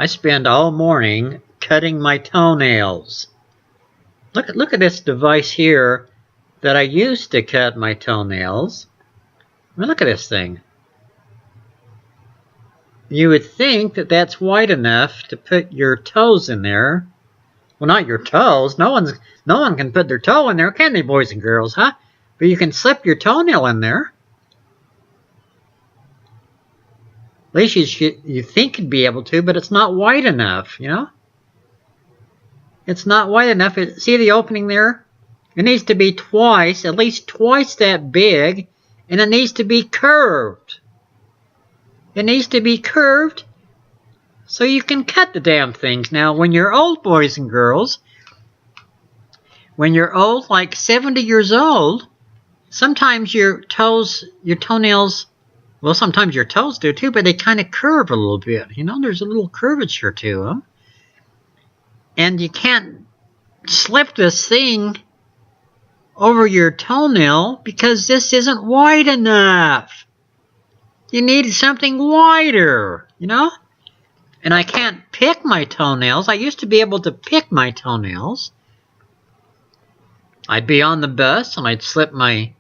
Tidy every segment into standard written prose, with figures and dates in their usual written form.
I spend all morning cutting my toenails. Look at this device here that I use to cut my toenails. I mean, look at this thing. You would think that that's wide enough to put your toes in there. Well, not your toes. No one can put their toe in there, can they, boys and girls, huh? But you can slip your toenail in there. At least you think you'd be able to, but it's not wide enough, you know? It's not wide enough. See the opening there? It needs to be at least twice that big, and it needs to be curved. It needs to be curved so you can cut the damn things. Now, when you're old, boys and girls, when you're old, like 70 years old, sometimes your toenails, well, sometimes your toes do too, but they kind of curve a little bit. You know, there's a little curvature to them. And you can't slip this thing over your toenail because this isn't wide enough. You need something wider, you know? And I can't pick my toenails. I used to be able to pick my toenails. I'd be on the bus and I'd slip my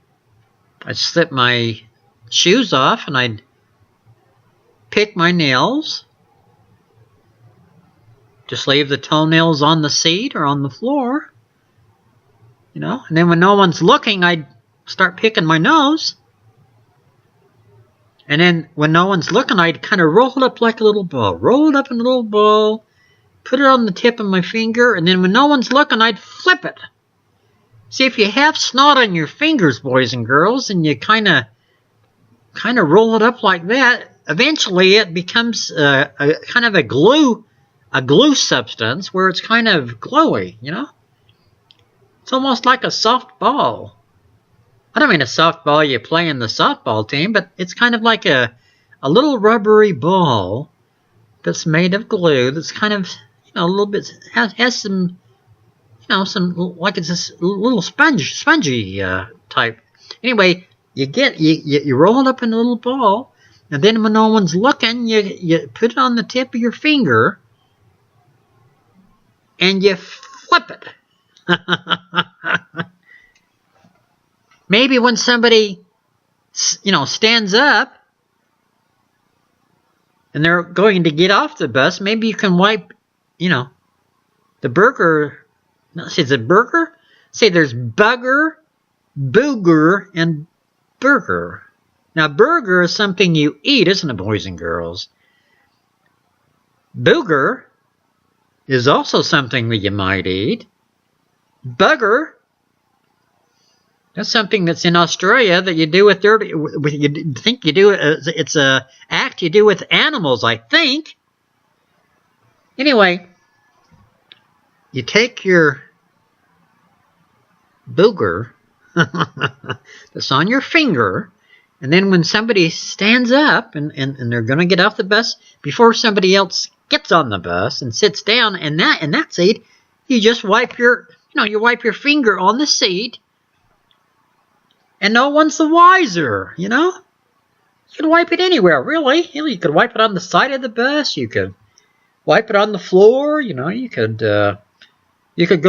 shoes off and I'd pick my nails. Just leave the toenails on the seat or on the floor. You know, and then when no one's looking, I'd start picking my nose. And then when no one's looking, I'd kind of roll it up like a little ball. Roll it up in a little ball, put it on the tip of my finger, and then when no one's looking, I'd flip it. See, if you have snot on your fingers, boys and girls, and you kind of roll it up like that, eventually it becomes a kind of a glue substance where it's kind of glowy, you know? It's almost like a soft ball. I don't mean a softball you play in the softball team, but it's kind of like a little rubbery ball that's made of glue that's kind of, you know, a little bit, has some, you know, some, like it's a little spongy type. Anyway, you roll it up in a little ball, and then when no one's looking, you put it on the tip of your finger, and you flip it. Maybe when somebody, you know, stands up and they're going to get off the bus, maybe you can wipe, you know, the burger. No, see, is it burger? See, there's bugger, booger, and burger. Now, burger is something you eat, isn't it, boys and girls? Booger is also something that you might eat. Bugger, that's something that's in Australia that you do with you think you do, it's a act you do with animals, I think. Anyway, you take your booger that's on your finger, and then when somebody stands up and they're going to get off the bus, before somebody else gets on the bus and sits down in that seat, you just wipe your finger on the seat, and no one's the wiser, you know? You can wipe it anywhere, really. You could wipe it on the side of the bus. You could wipe it on the floor. You know, you could go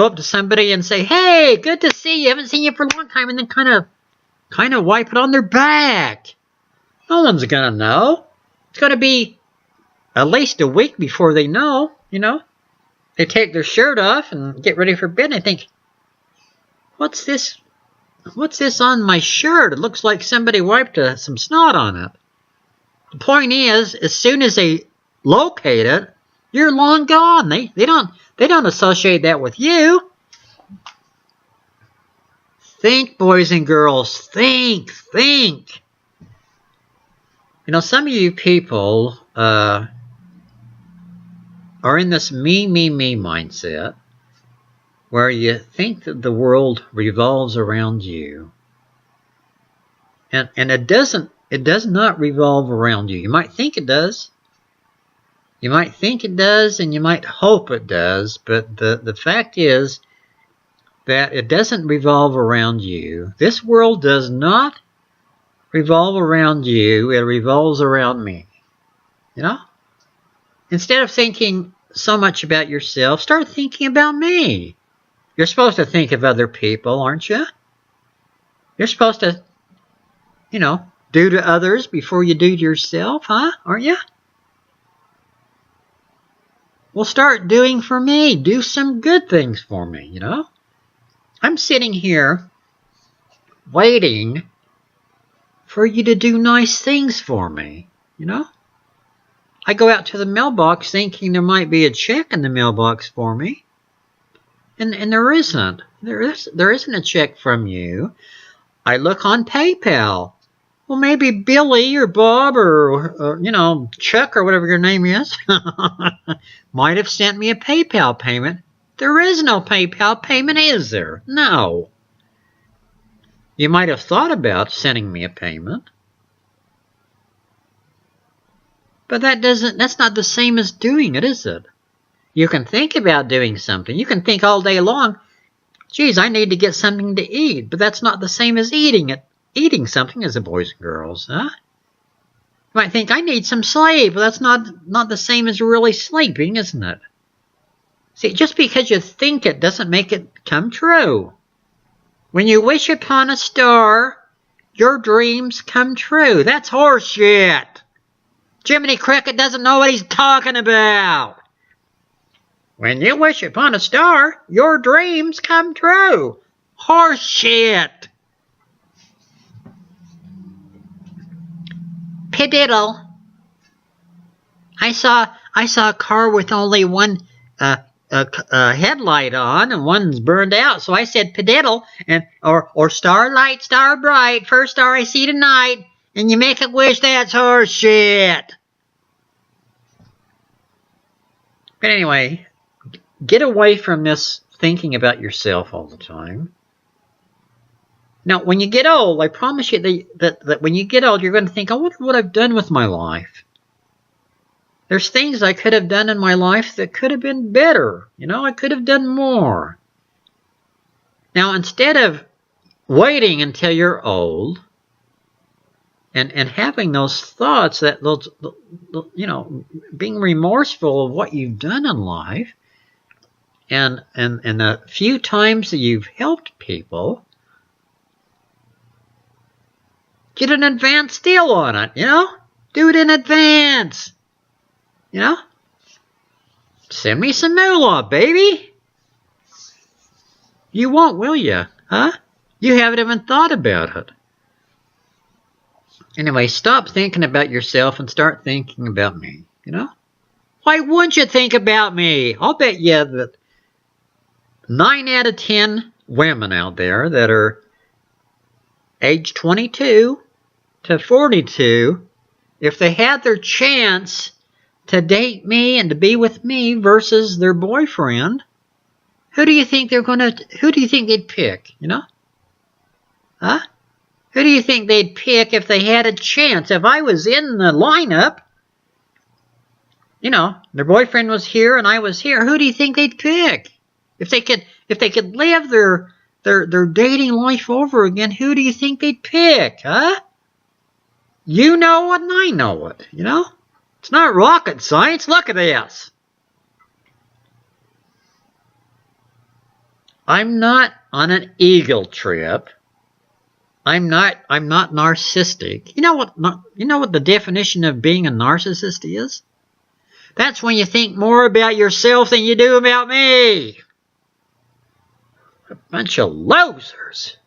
up to somebody and say, "Hey, good to see you. Haven't seen you for a long time," and then kind of wipe it on their back. No one's gonna know. It's gonna be at least a week before they know, you know. They take their shirt off and get ready for bed, and they think, What's this on my shirt? It looks like somebody wiped some snot on it. The point is, as soon as they locate it, you're long gone. They don't associate that with you. Think, boys and girls. Think. You know, some of you people are in this me mindset, where you think that the world revolves around you. And it does not revolve around you. You might think it does. You might think it does, and you might hope it does, but the fact is that it doesn't revolve around you. This world does not revolve around you. It revolves around me. You know? Instead of thinking so much about yourself, start thinking about me. You're supposed to think of other people, aren't you? You're supposed to, do to others before you do to yourself, huh? Aren't you? Well, start doing for me. Do some good things for me, I'm sitting here waiting for you to do nice things for me, I go out to the mailbox thinking there might be a check in the mailbox for me. And there isn't. There isn't a check from you. I look on PayPal. Well, maybe Billy or Bob or Chuck or whatever your name is might have sent me a PayPal payment. There is no PayPal payment, is there? No. You might have thought about sending me a payment. But that's not the same as doing it, is it? You can think about doing something. You can think all day long, geez, I need to get something to eat. But that's not the same as eating it. Eating something as the boys and girls, huh? You might think, I need some sleep. But that's not the same as really sleeping, isn't it? See, just because you think it doesn't make it come true. When you wish upon a star, your dreams come true. That's horseshit. Jiminy Cricket doesn't know what he's talking about. When you wish upon a star, your dreams come true. Horseshit. Pediddle. I saw a car with only one headlight on and one's burned out. So I said pediddle or starlight, star bright, first star I see tonight. And you make a wish, that's horse shit. But anyway, get away from this thinking about yourself all the time. Now, when you get old, I promise you that when you get old, you're going to think, I wonder what I've done with my life. There's things I could have done in my life that could have been better. I could have done more. Now, instead of waiting until you're old, and having those thoughts, that those, being remorseful of what you've done in life, and the few times that you've helped people, get an advance deal on it, do it in advance, send me some moolah, baby. You won't, will you? Huh? You haven't even thought about it. Anyway, stop thinking about yourself and start thinking about me, Why wouldn't you think about me? I'll bet you that 9 out of 10 women out there that are age 22 to 42, if they had their chance to date me and to be with me versus their boyfriend, who do you think they'd pick, Huh? Who do you think they'd pick if they had a chance? If I was in the lineup, their boyfriend was here and I was here, who do you think they'd pick? If they could live their dating life over again, who do you think they'd pick, huh? You know it and I know it, It's not rocket science. Look at this. I'm not on an eagle trip. I'm not narcissistic. You know what the definition of being a narcissist is? That's when you think more about yourself than you do about me. A bunch of losers.